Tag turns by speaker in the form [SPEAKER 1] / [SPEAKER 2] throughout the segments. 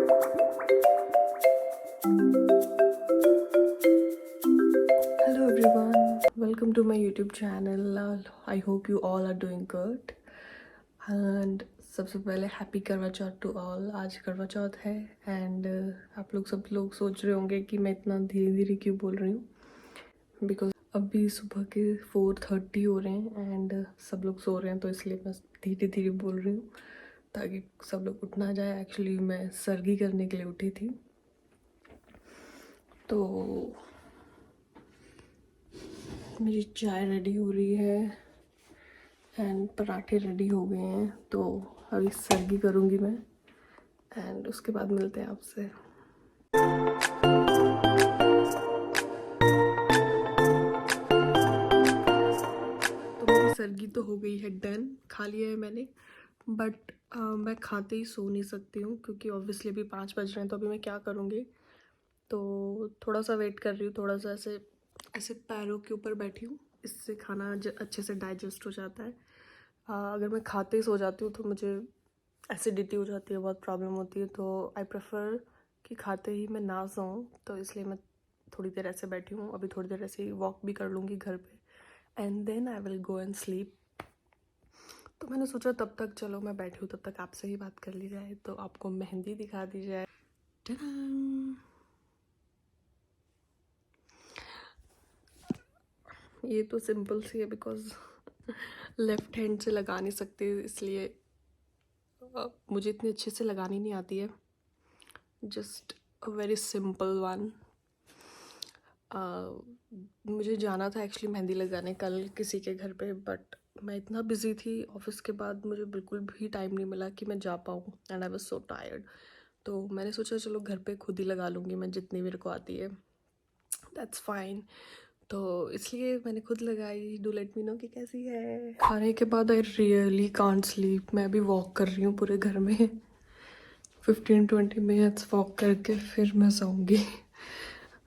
[SPEAKER 1] Hello everyone, welcome to my YouTube channel. I hope you all are doing good. And सबसे पहले happy करवा चौथ to all. आज करवा चौथ है एंड आप लोग सब लोग सोच रहे होंगे कि मैं इतना धीरे धीरे क्यों बोल रही हूँ. बिकॉज अभी सुबह के 4:30 हो रहे हैं एंड सब लोग सो रहे हैं, तो इसलिए मैं धीरे धीरे बोल रही हूँ ताकि सब लोग उठ ना जाए. एक्चुअली मैं सर्गी करने के लिए उठी थी, तो मेरी चाय रेडी हो रही है एंड पराठे रेडी हो गए हैं, तो अभी सर्गी करूँगी मैं एंड उसके बाद मिलते हैं आपसे. तो मेरी सर्गी तो हो गई है डन, खा लिया है मैंने, बट मैं खाते ही सो नहीं सकती हूँ क्योंकि ऑब्वियसली अभी 5 बज रहे हैं. तो अभी मैं क्या करूँगी, तो थोड़ा सा वेट कर रही हूँ, थोड़ा सा ऐसे ऐसे पैरों के ऊपर बैठी हूँ, इससे खाना अच्छे से डाइजेस्ट हो जाता है. अगर मैं खाते ही सो जाती हूँ तो मुझे एसिडिटी हो जाती है, बहुत प्रॉब्लम होती है. तो आई प्रेफर कि खाते ही मैं ना सोऊं, तो इसलिए मैं थोड़ी देर ऐसे बैठी हूँ. अभी थोड़ी देर ऐसे ही वॉक भी कर लूँगी घर पे and then I will go and sleep. तो मैंने सोचा तब तक चलो मैं बैठी हूँ, तब तक आपसे ही बात कर ली जाए, तो आपको मेहंदी दिखा दी जाए. टडन! ये तो सिंपल सी है बिकॉज लेफ्ट हैंड से लगा नहीं सकती, इसलिए मुझे इतनी अच्छे से लगानी नहीं आती है. Just a very simple one. मुझे जाना था एक्चुअली मेहंदी लगाने कल किसी के घर पे, बट मैं इतना बिजी थी ऑफिस के बाद, मुझे बिल्कुल भी टाइम नहीं मिला कि मैं जा पाऊँ and I was so tired. तो मैंने सोचा चलो घर पे खुद ही लगा लूँगी मैं, जितनी मेरे को आती है. That's fine. तो इसलिए मैंने खुद लगाई. डू लेट मी नो कि कैसी है. खाने के बाद आई रियली कांट स्लीप. मैं अभी वॉक कर रही हूँ पूरे घर में 15-20 मिनट्स वॉक करके फिर मैं सोऊंगी.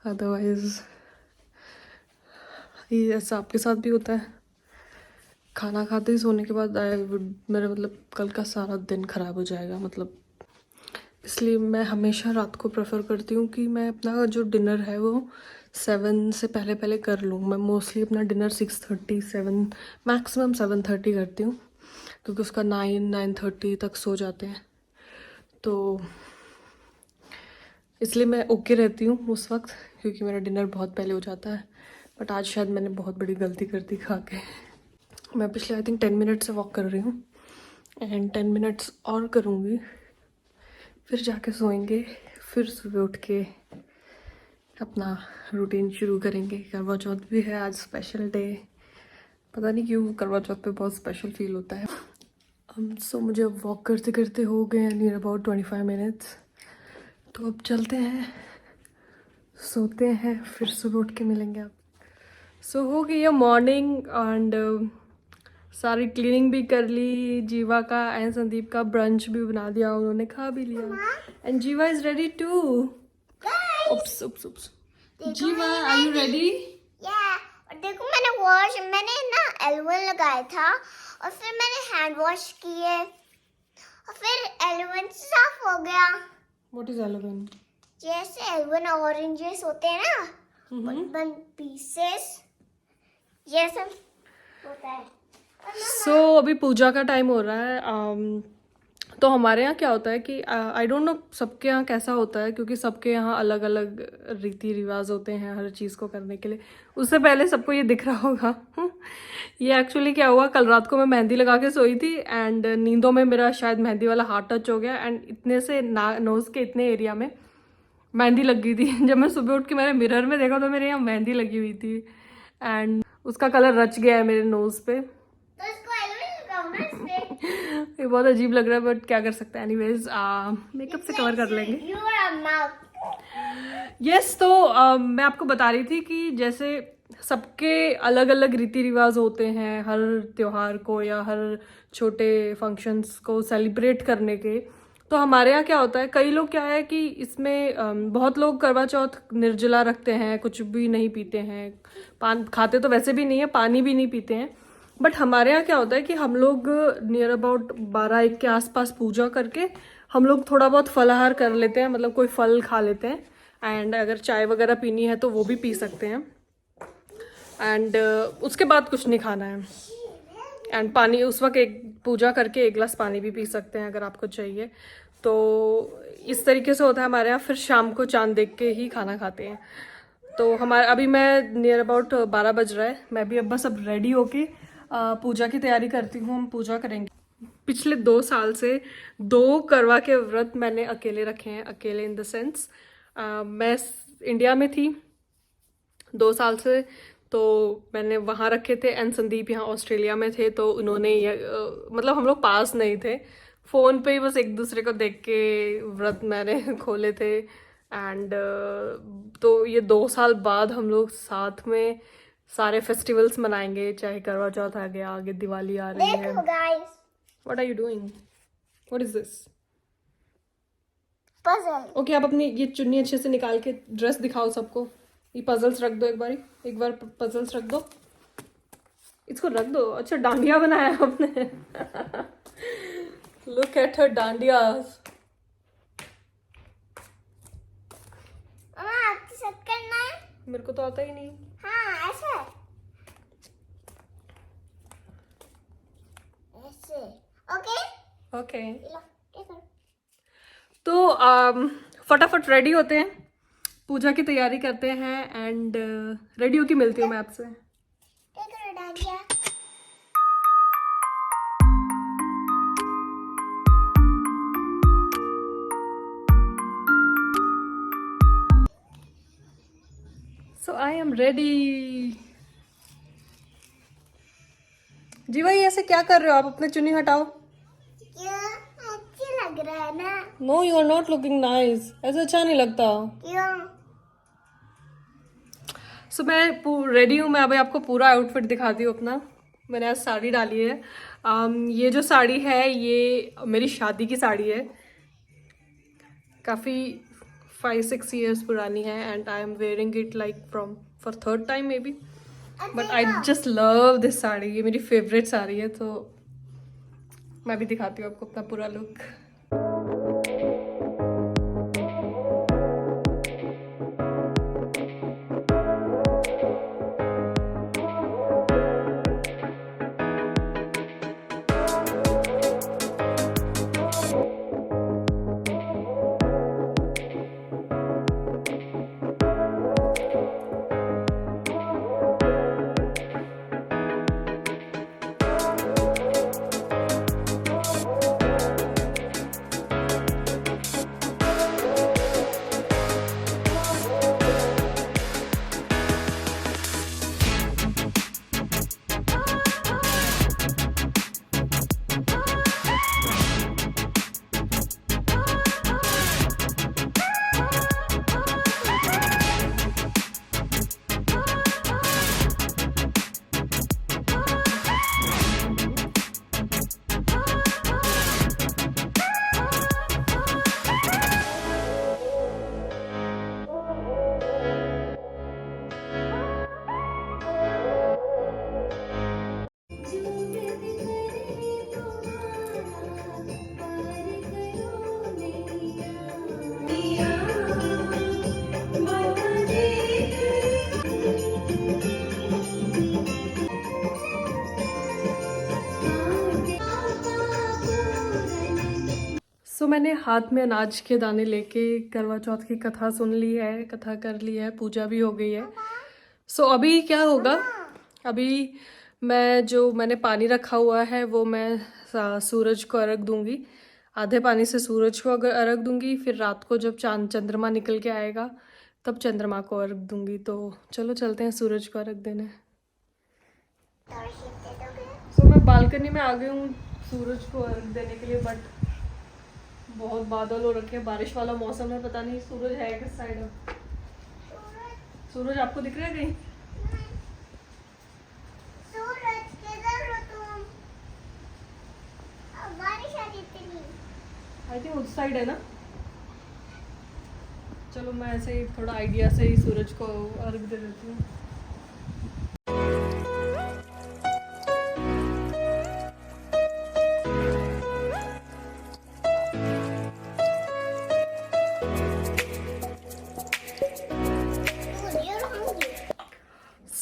[SPEAKER 1] अदरवाइज ये ऐसा आपके साथ भी होता है? खाना खाते ही सोने के बाद मेरा मतलब कल का सारा दिन ख़राब हो जाएगा. मतलब इसलिए मैं हमेशा रात को प्रेफर करती हूँ कि मैं अपना जो डिनर है वो 7 से पहले पहले कर लूँ. मैं मोस्टली अपना डिनर 6:30 7 मैक्सिमम 7:30 करती हूँ, क्योंकि उसका 9-9:30 तक सो जाते हैं. तो इसलिए मैं ओके रहती हूँ उस वक्त, क्योंकि मेरा डिनर बहुत पहले हो जाता है. बट आज शायद मैंने बहुत बड़ी गलती कर दी खा के. मैं पिछले आई थिंक 10 मिनट से वॉक कर रही हूँ एंड 10 मिनट्स और करूँगी, फिर जाके सोएंगे, फिर सुबह उठ के अपना रूटीन शुरू करेंगे. करवा चौथ भी है आज, स्पेशल डे. पता नहीं क्यों करवा चौथ पे बहुत स्पेशल फील होता है. सो मुझे अब वॉक करते करते हो गए नियर अबाउट 25 मिनट्स. तो अब चलते हैं, सोते हैं, फिर सुबह उठ के मिलेंगे आप. सो हो गई है मॉर्निंग एंड सारी क्लीनिंग भी कर ली. जीवा का एंड संदीप का ब्रंच भी बना दिया, उन्होंने खा भी लिया एंड जीवा इज रेडी टू. उप्स उप्स उप्स. जीवा आर यू रेडी?
[SPEAKER 2] और देखो मैंने ना एलोवेरा लगाया था और फिर मैंने हैंड वॉश किए और फिर एलोवेरा साफ हो गया.
[SPEAKER 1] व्हाट इज एलोवेन?
[SPEAKER 2] जैसे एलोवेरा ऑरेंजेस होते हैं ना, वन पीसेस ये सब होता है.
[SPEAKER 1] सो अभी पूजा का टाइम हो रहा है. तो हमारे यहाँ क्या होता है कि आई डोंट नो सबके यहाँ कैसा होता है, क्योंकि सबके यहाँ अलग अलग रीति रिवाज होते हैं हर चीज़ को करने के लिए. उससे पहले सबको ये दिख रहा होगा ये एक्चुअली क्या हुआ, कल रात को मैं मेहंदी लगा के सोई थी एंड नींदों में मेरा शायद मेहंदी वाला हाथ टच हो गया एंड इतने से नोज़ के इतने एरिया में मेहंदी लग गई थी. जब मैं सुबह उठ के मैंने मिरर में देखा तो मेरे यहाँ मेहंदी लगी हुई थी एंड उसका कलर रच गया है मेरे नोज़ पे.
[SPEAKER 2] तो इसको एलोवेरा लगाओ ना इस पे.
[SPEAKER 1] ये बहुत अजीब लग रहा है बट क्या कर सकते हैं. एनीवेज मेकअप से कवर कर लेंगे.
[SPEAKER 2] Your mouth.
[SPEAKER 1] यस. तो मैं आपको बता रही थी कि जैसे सबके अलग अलग रीति रिवाज होते हैं हर त्योहार को या हर छोटे फंक्शंस को सेलिब्रेट करने के. तो हमारे यहाँ क्या होता है, कई लोग क्या है कि इसमें बहुत लोग करवा चौथ निर्जला रखते हैं, कुछ भी नहीं पीते हैं, पान खाते तो वैसे भी नहीं है, पानी भी नहीं पीते हैं. बट हमारे यहाँ क्या होता है कि हम लोग नियर अबाउट 12-1 के आसपास पूजा करके हम लोग थोड़ा बहुत फलाहार कर लेते हैं, मतलब कोई फल खा लेते हैं, एंड अगर चाय वगैरह पीनी है तो वो भी पी सकते हैं, एंड उसके बाद कुछ नहीं खाना है। एंड पानी उस वक्त एक पूजा करके 1 गिलास पानी भी पी सकते हैं अगर आपको चाहिए। तो इस तरीके से होता है हमारे यहाँ। फिर शाम को चांद देख के ही खाना खाते हैं। तो हमारे अभी मैं नियर अबाउट 12 बज रहा है, मैं भी अब बस अब रेडी होके पूजा की तैयारी करती हूँ। हम पूजा करेंगे। पिछले 2 साल से 2 करवा के व्रत मैंने अकेले रखे हैं। अकेले इन द सेंस मैं इंडिया में थी 2 साल से, तो मैंने वहाँ रखे थे, एंड संदीप यहाँ ऑस्ट्रेलिया में थे, तो उन्होंने ये मतलब हम लोग पास नहीं थे, फ़ोन पे ही बस एक दूसरे को देख के व्रत मैंने खोले थे। एंड तो ये 2 साल बाद हम लोग साथ में सारे फेस्टिवल्स मनाएंगे, चाहे करवा चौथ आ गया, आगे दिवाली आ रही है।
[SPEAKER 2] देखो guys,
[SPEAKER 1] what are you doing? What is this?
[SPEAKER 2] Puzzle.
[SPEAKER 1] Okay, आप अपनी ये चुन्नी अच्छे से निकाल के ड्रेस दिखाओ सबको। ये पजल्स रख दो एक बार पजल्स रख दो, इसको रख दो। अच्छा, डांडिया बनाया है आपने। Look at her डांडियास।
[SPEAKER 2] मम्मा आपके साथ करना है?
[SPEAKER 1] मेरे को तो आता ही नहीं।
[SPEAKER 2] हाँ, ऐसे ऐसे। ओके
[SPEAKER 1] ओके,
[SPEAKER 2] लो, ये करो।
[SPEAKER 1] तो फटाफट रेडी होते हैं, पूजा की तैयारी करते हैं, एंड रेडी होके मिलती हूँ मैं आपसे।
[SPEAKER 2] ये करो डांडिया।
[SPEAKER 1] सो आई एम रेडी। जी भाई, ऐसे क्या कर रहे हो आप? अपने चुन्नी हटाओ।
[SPEAKER 2] क्यों? अच्छी लग रहा है ना?
[SPEAKER 1] No, you are not looking nice. ऐसे अच्छा नहीं लगता।
[SPEAKER 2] क्यों?
[SPEAKER 1] सो मैं रेडी हूँ। मैं अभी आपको पूरा आउटफिट दिखाती हूँ अपना। मैंने आज साड़ी डाली है। ये जो साड़ी है ये मेरी शादी की साड़ी है, काफ़ी 5-6 years पुरानी है, and I am wearing it like for 3rd time may be, but I just love this sari. ये मेरी फेवरेट साड़ी है, तो मैं भी दिखाती हूँ आपको अपना पूरा लुक। सो मैंने हाथ में अनाज के दाने लेके करवा चौथ की कथा सुन ली है, कथा कर ली है, पूजा भी हो गई है। सो अभी क्या होगा, अभी मैंने पानी रखा हुआ है वो मैं सूरज को अर्घ दूंगी। आधे पानी से सूरज को अगर अर्घ दूंगी, फिर रात को जब चांद चंद्रमा निकल के आएगा तब चंद्रमा को अर्घ दूंगी। तो चलो चलते हैं सूरज को अर्घ देने। सो मैं बालकनी में आ गई हूँ सूरज को अर्घ देने के लिए, बट बहुत बादल हो रखे हैं, बारिश वाला मौसम है, पता नहीं सूरज है किस साइड। अब सूरज आपको दिख रहा है कहीं?
[SPEAKER 2] सूरज किधर हो तुम? अब बारिश आ रही थी।
[SPEAKER 1] आई थिंक उस साइड है ना। चलो मैं ऐसे ही थोड़ा आइडिया से ही सूरज को अर्घ दे देती हूँ।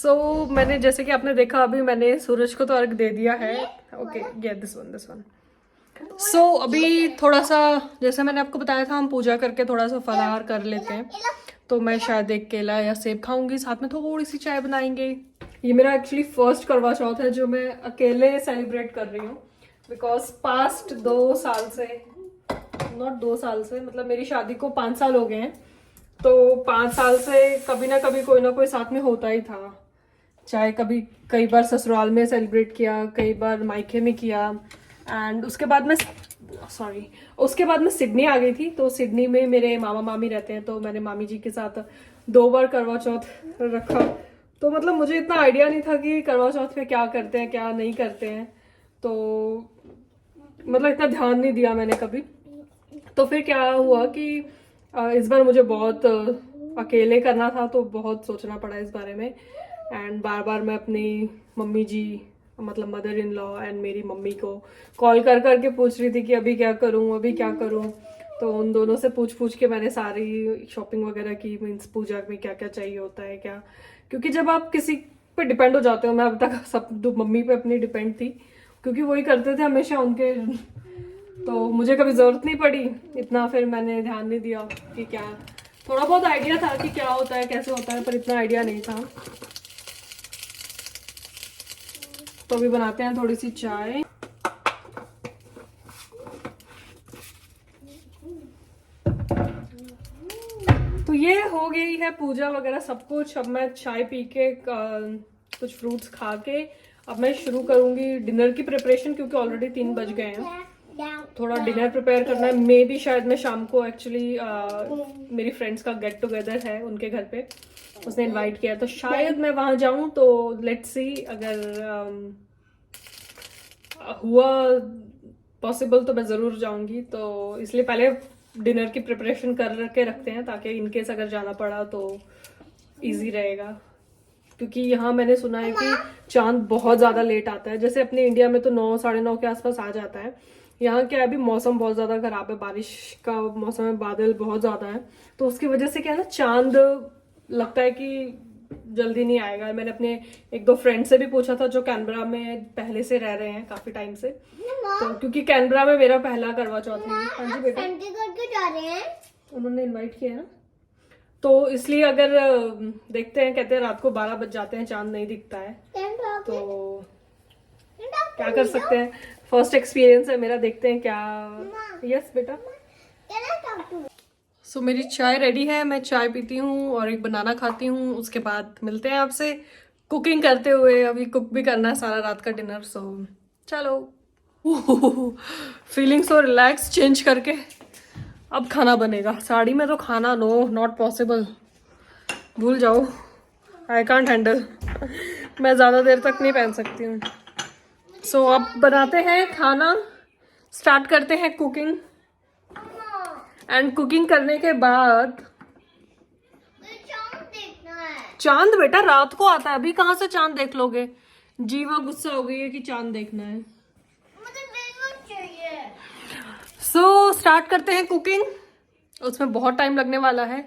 [SPEAKER 1] सो मैंने जैसे कि आपने देखा अभी मैंने सूरज को तो अर्घ दे दिया है. Okay get this one. So अभी थोड़ा सा जैसे मैंने आपको बताया था हम पूजा करके थोड़ा सा फलाहार कर लेते हैं. तो मैं शायद एक केला या सेब खाऊंगी, साथ में थोड़ी सी चाय बनाएंगे. ये मेरा एक्चुअली फर्स्ट करवा चौथ है जो मैं अकेले सेलिब्रेट कर रही हूँ. बिकॉज पास्ट 2 साल से, नॉट 2 साल से, मतलब मेरी शादी को 5 साल हो गए हैं. तो 5 साल से कभी ना कभी कोई ना कोई साथ में होता ही था. चाहे कभी कई बार ससुराल में सेलिब्रेट किया, कई बार मायके में किया. एंड उसके बाद मैं सिडनी आ गई थी. तो सिडनी में मेरे मामा मामी रहते हैं, तो मैंने मामी जी के साथ 2 बार करवा चौथ रखा. तो मतलब मुझे इतना आइडिया नहीं था कि करवा चौथ पे क्या करते हैं क्या नहीं करते हैं. तो मतलब इतना ध्यान नहीं दिया मैंने कभी. तो फिर क्या हुआ कि इस बार मुझे बहुत अकेले करना था, तो बहुत सोचना पड़ा इस बारे में. एंड बार बार मैं अपनी मम्मी जी, मतलब मदर इन लॉ एंड मेरी मम्मी को कॉल कर करके पूछ रही थी कि अभी क्या करूं. तो उन दोनों से पूछ के मैंने सारी शॉपिंग वगैरह की. मीन्स पूजा में क्या क्या चाहिए होता है क्या, क्योंकि जब आप किसी पे डिपेंड हो जाते हो, मैं अब तक सब मम्मी पे अपनी डिपेंड थी क्योंकि वही करते थे हमेशा उनके. तो मुझे कभी जरूरत नहीं पड़ी इतना, फिर मैंने ध्यान नहीं दिया कि क्या. थोड़ा बहुत आइडिया था कि क्या होता है कैसे होता है, पर इतना आइडिया नहीं था. तो अभी बनाते हैं थोड़ी सी चाय. तो ये हो गई है पूजा वगैरह सब कुछ. अब मैं चाय पी के कुछ फ्रूट्स खा के अब मैं शुरू करूंगी डिनर की प्रिपरेशन, क्योंकि ऑलरेडी 3 बज गए हैं. थोड़ा डिनर प्रिपेयर करना है. मे बी शायद मैं शाम को एक्चुअली मेरी फ्रेंड्स का गेट टुगेदर है उनके घर पे, उसने इनवाइट किया, तो शायद मैं वहां जाऊं. तो लेट्स सी, अगर हुआ पॉसिबल तो मैं ज़रूर जाऊंगी. तो इसलिए पहले डिनर की प्रिपरेशन कर के रखते हैं ताकि इनकेस अगर जाना पड़ा तो इजी रहेगा. क्योंकि यहाँ मैंने सुना है कि चांद बहुत ज़्यादा लेट आता है. जैसे अपने इंडिया में तो 9 साढ़े 9 के आसपास आ जाता है. यहाँ क्या है, अभी मौसम बहुत ज़्यादा खराब है, बारिश का मौसम है, बादल बहुत ज़्यादा है. तो उसकी वजह से क्या है ना, चांद लगता है कि जल्दी नहीं आएगा. मैंने अपने 1-2 फ्रेंड से भी पूछा था जो कैनबरा में पहले से रह रहे हैं काफी टाइम से. तो क्योंकि कैनबरा में मेरा पहला करवा चौथ है. हाँ जी बेटा,
[SPEAKER 2] जा रहे हैं,
[SPEAKER 1] उन्होंने इनवाइट किया है ना, तो इसलिए अगर देखते हैं, कहते हैं रात को 12 बज जाते हैं, चांद नहीं दिखता है. तो क्या कर सकते हैं, फर्स्ट एक्सपीरियंस है मेरा, देखते हैं क्या. यस बेटा. सो मेरी चाय रेडी है. मैं चाय पीती हूँ और एक बनाना खाती हूँ. उसके बाद मिलते हैं आपसे कुकिंग करते हुए. अभी कुक भी करना है सारा रात का डिनर. सो चलो. फीलिंग सो रिलैक्स चेंज करके. अब खाना बनेगा. साड़ी में तो खाना नो, नॉट पॉसिबल, भूल जाओ. I can't handle. मैं ज़्यादा देर तक नहीं पहन सकती हूँ. सो अब बनाते हैं खाना, स्टार्ट करते हैं कुकिंग. एंड कुकिंग करने के बाद चांद बेटा रात को आता है, अभी कहाँ से चांद देख लोगे. जीवा गुस्सा हो गई है कि चांद देखना है. सो स्टार्ट करते हैं कुकिंग. उसमें बहुत टाइम लगने वाला है.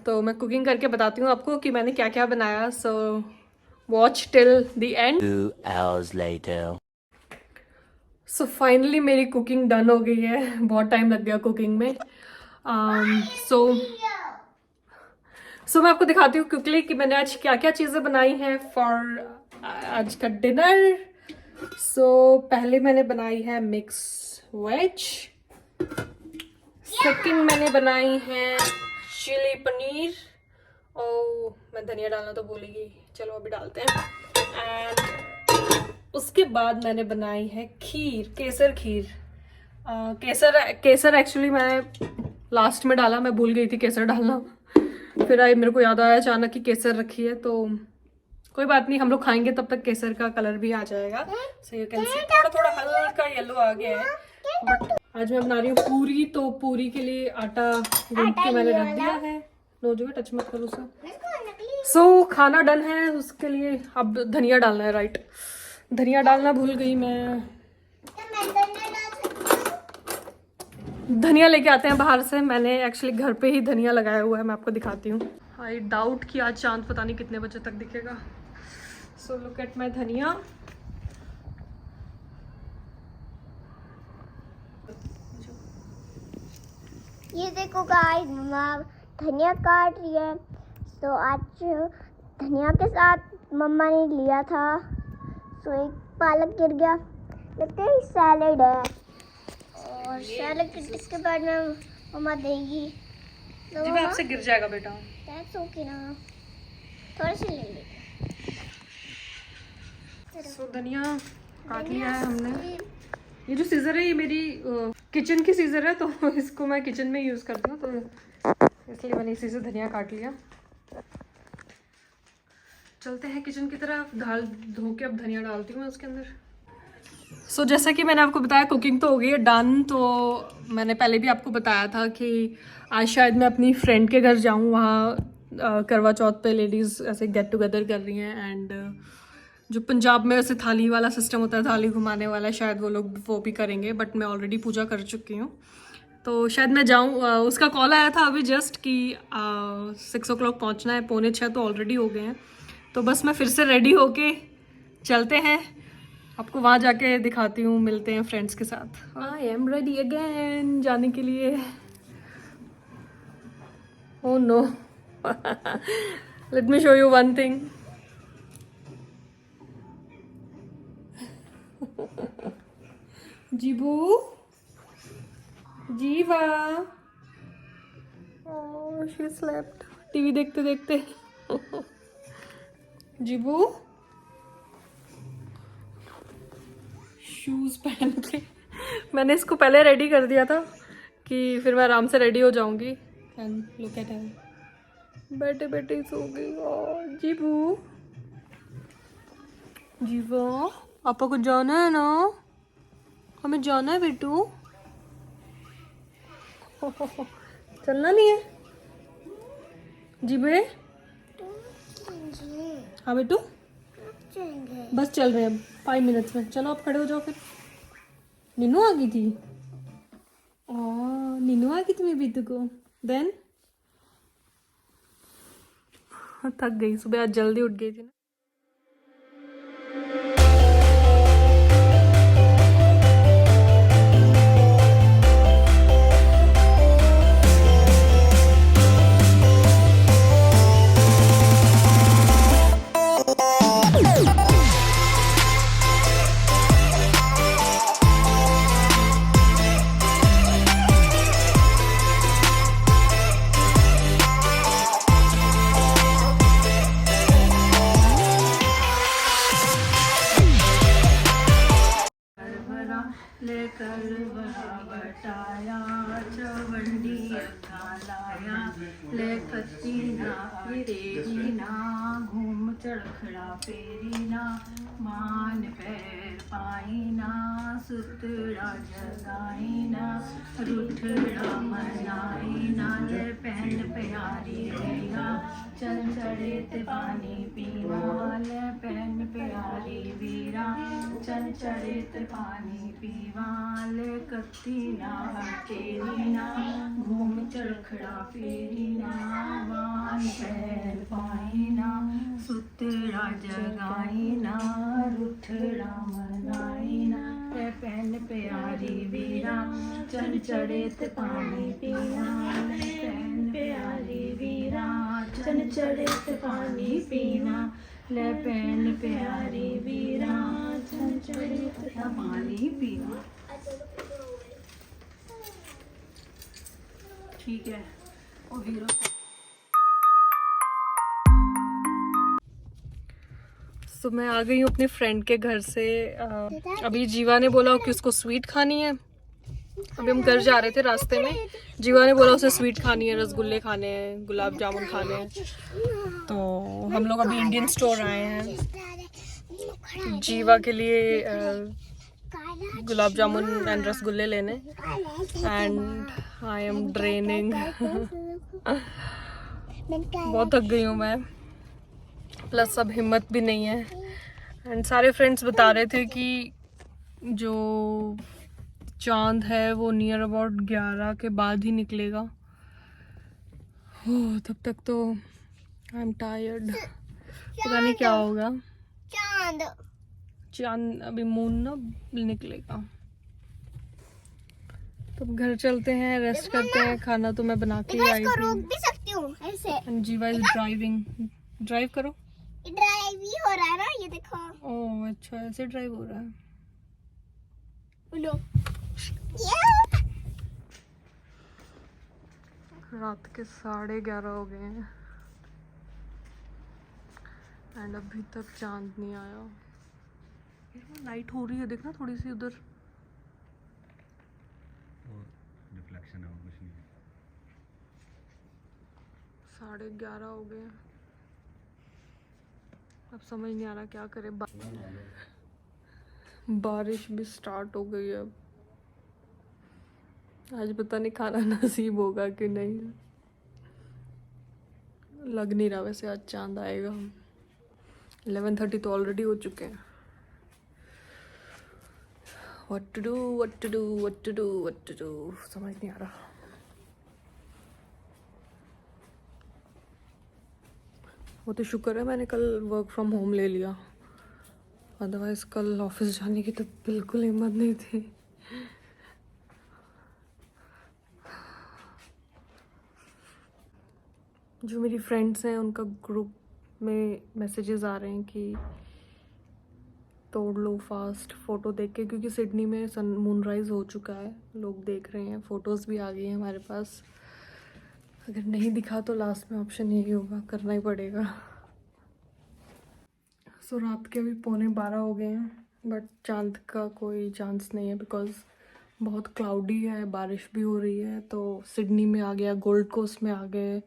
[SPEAKER 1] तो मैं कुकिंग करके बताती हूँ आपको कि मैंने क्या क्या बनाया. So watch till the end.
[SPEAKER 3] 2 hours later.
[SPEAKER 1] So finally मेरी कुकिंग डन हो गई है. बहुत टाइम लग गया कुकिंग में. सो मैं आपको दिखाती हूँ क्विकली कि मैंने आज क्या क्या चीज़ें बनाई हैं फॉर आज का डिनर. सो पहले मैंने बनाई है मिक्स वेज. सेकंड मैंने बनाई है चिली पनीर. ओह मैं धनिया डालना तो भूल ही गई, चलो अभी डालते हैं. एंड उसके बाद मैंने बनाई है खीर, केसर खीर. केसर एक्चुअली मैं लास्ट में डाला, मैं भूल गई थी केसर डालना. फिर मेरे को याद आया अचानक कि केसर रखी है. तो कोई बात नहीं, हम लोग खाएंगे तब तक केसर का कलर भी आ जाएगा. सो यू कैन सी थोड़ा थोड़ा हल्का येलो आ गया है. बट आज मैं बना रही हूँ पूरी. तो पूरी के लिए आटा गूंथ के मैंने रख दिया है. नो जो टच मत करो उसे. सो खाना डन है. उसके लिए अब धनिया डालना है. राइट, धनिया डालना भूल गई मैं. धनिया लेके आते हैं बाहर से. मैंने एक्चुअली घर पे ही धनिया लगाया हुआ है, मैं आपको दिखाती हूँ. आई डाउट कि आज चांद पता नहीं कितने बजे तक दिखेगा. सो लुक एट माई धनिया.
[SPEAKER 2] ये देखो गाइस, मम्मा धनिया काट रही है. तो आज धनिया के साथ मम्मा ने लिया था, तो एक पालक गिर गया. लगता है सैलेड है, और सैलेड के बाद में मम्मा देगी. तो
[SPEAKER 1] जी आपसे गिर जाएगा बेटा.
[SPEAKER 2] दैट्स ओके ना, थोड़ा सा ले लेते.
[SPEAKER 1] सो धनिया काट लिया है हमने. ये जो सीज़र है ये मेरी किचन की सीज़र है, तो इसको मैं किचन में यूज़ करती हूँ, तो इसलिए मैंने इसी से धनिया काट लिया. चलते हैं किचन की तरफ. दाल धो के अब धनिया डालती हूँ उसके अंदर. सो जैसा कि मैंने आपको बताया कुकिंग तो हो गई है डन. तो मैंने पहले भी आपको बताया था कि आज शायद मैं अपनी फ्रेंड के घर जाऊँ. वहाँ करवा चौथ पे लेडीज़ ऐसे गेट टुगेदर कर रही हैं. एंड जो पंजाब में वैसे थाली वाला सिस्टम होता है, थाली घुमाने वाला, शायद वो लोग वो भी करेंगे. बट मैं ऑलरेडी पूजा कर चुकी हूँ, तो शायद मैं जाऊँ. उसका कॉल आया था अभी जस्ट कि 6 o'clock पहुँचना है. 5:45 तो ऑलरेडी हो गए हैं. तो बस मैं फिर से रेडी होके चलते हैं. आपको वहाँ जाके दिखाती हूँ, मिलते हैं फ्रेंड्स के साथ. आई एम रेडी अगेन जाने के लिए. Oh no, let me show you one thing. Jibu, Jeeva, oh she slept. TV देखते देखते. जीबू शूज़ पहन के मैंने इसको पहले रेडी कर दिया था कि फिर मैं आराम से रेडी हो जाऊंगी. एंड लुक एट हर, बैठे बैठे सो गई. और जीबू, जीवा, पापा को जाना है ना, हमें जाना है बेटू. चलना नहीं है जीबे? हाँ बेटू, बस चल रहे हैं अब 5 minutes में. चलो आप खड़े हो जाओ. फिर नीनू आ गई थी. नीनू आ गई थी मेरी बीतू को. देन थक गई, सुबह आज जल्दी उठ गई थी ना. लेकर बटाया चवंडी लाया, ले कत्ती ना फिरेगी ना, घूम चढ़खड़ा फेरी ना, मान पैर पाई ना, सुतड़ा जगाई ना, रुठड़ा मनाई ना, ले पहन प्यारी वीरा, चल चढ़े ते पानी पीना, ले पहन प्यारी वीरा, चल चढ़े ते पानी पीवा, ले कत्ती ना हटेरी ना, घूम चरखड़ा फेरी ना, वान पैर पाई ना, सुतड़ा जगाई ना, रुठड़ा मनाई ना, ले पहन प्यारी वीरा, चल चढ़े ते पानी पीना, ले पहन प्यारी वीरा, चल चढ़े ते पानी पीना, ले पहन प्यारी वीरा, चल चढ़े ते पानी पीना. ठीक है. ओ हीरो, तो मैं आ गई हूँ अपने फ्रेंड के घर से. अभी जीवा ने बोला कि उसको स्वीट खानी है. अभी हम घर जा रहे थे, रास्ते में जीवा ने बोला उसे स्वीट खानी है, रसगुल्ले खाने हैं, गुलाब जामुन खाने हैं. तो हम लोग अभी इंडियन स्टोर आए हैं जीवा के लिए गुलाब जामुन एंड रसगुल्ले लेने. And I am draining. बहुत थक गई हूँ मैं, प्लस अब हिम्मत भी नहीं है. एंड सारे फ्रेंड्स बता रहे थे कि जो चांद है वो नियर अबाउट 11 के बाद ही निकलेगा. तब तक तो आई एम टायर्ड। पता नहीं क्या होगा।
[SPEAKER 2] चांद
[SPEAKER 1] चांद अभी मून ना निकलेगा। तो अब घर चलते हैं, रेस्ट करते हैं। खाना तो मैं बना के ही आई
[SPEAKER 2] इसको
[SPEAKER 1] थी।
[SPEAKER 2] रोक भी सकती हूँ ऐसे।
[SPEAKER 1] जीवा इज ड्राइविंग। ड्राइव करो।
[SPEAKER 2] ड्राइव ही हो रहा है ना, ये देखो।
[SPEAKER 1] ओह अच्छा, ऐसे ड्राइव हो रहा है।
[SPEAKER 2] लो
[SPEAKER 1] रात के 11:30 हो गए हैं एंड अभी तक चांद नहीं आया। लाइट हो रही है, देखना थोड़ी सी उधर।
[SPEAKER 3] रिफ्लेक्शन है, कुछ नहीं।
[SPEAKER 1] 11:30 हो गए हैं। अब समझ नहीं आ रहा क्या करे। बारिश भी स्टार्ट हो गई है। आज पता नहीं खाना नसीब होगा कि नहीं। लग नहीं रहा वैसे आज चांद आएगा। 11:30 तो ऑलरेडी हो चुके हैं। What to do, what to do, what to do, what to do, समझ नहीं आ रहा। वो तो शुक्र है मैंने कल वर्क फ्रॉम होम ले लिया, अदरवाइज कल ऑफिस जाने की तो बिल्कुल हिम्मत नहीं थी। जो मेरी फ्रेंड्स हैं उनका ग्रुप में मैसेजेस आ रहे हैं कि तोड़ लो फास्ट फ़ोटो देख के, क्योंकि सिडनी में सन मूनराइज़ हो चुका है। लोग देख रहे हैं, फ़ोटोज़ भी आ गई हैं हमारे पास। अगर नहीं दिखा तो लास्ट में ऑप्शन यही होगा, करना ही पड़ेगा। सो रात के अभी 11:15 हो गए हैं, बट चांद का कोई चांस नहीं है बिकॉज़ बहुत क्लाउडी है, बारिश भी हो रही है। तो सिडनी में आ गया, गोल्ड कोस्ट में आ गए,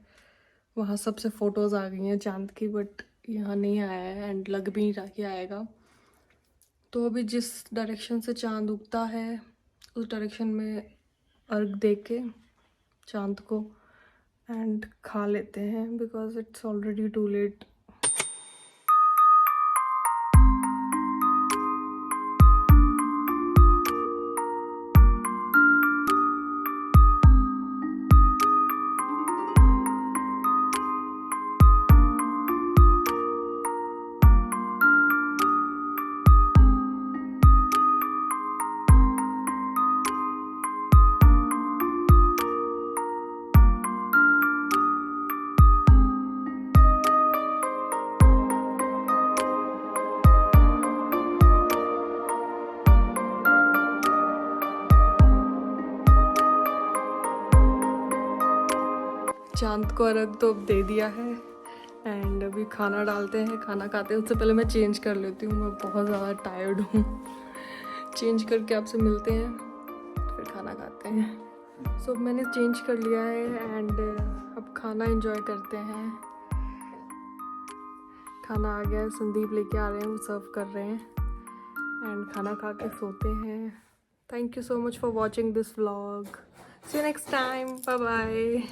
[SPEAKER 1] वहाँ सबसे फ़ोटोज़ आ गई हैं चांद की, बट यहाँ नहीं आया है एंड लग भी नहीं रहा कि आएगा। तो अभी जिस डायरेक्शन से चांद उगता है उस डायरेक्शन में अर्घ दे के चांद को एंड खा लेते हैं because it's already too late. चांद को अर्घ तो अब दे दिया है एंड अभी खाना डालते हैं। खाना खाते हैं उससे पहले मैं चेंज कर लेती हूँ, मैं बहुत ज़्यादा टायर्ड हूँ। चेंज करके आपसे मिलते हैं, फिर खाना खाते हैं। सो मैंने चेंज कर लिया है एंड अब खाना एंजॉय करते हैं। खाना आ गया है, संदीप लेके आ रहे हैं, वो सर्व कर रहे हैं एंड खाना खा के सोते हैं। Thank you so much for watching this vlog. See you next time, bye bye.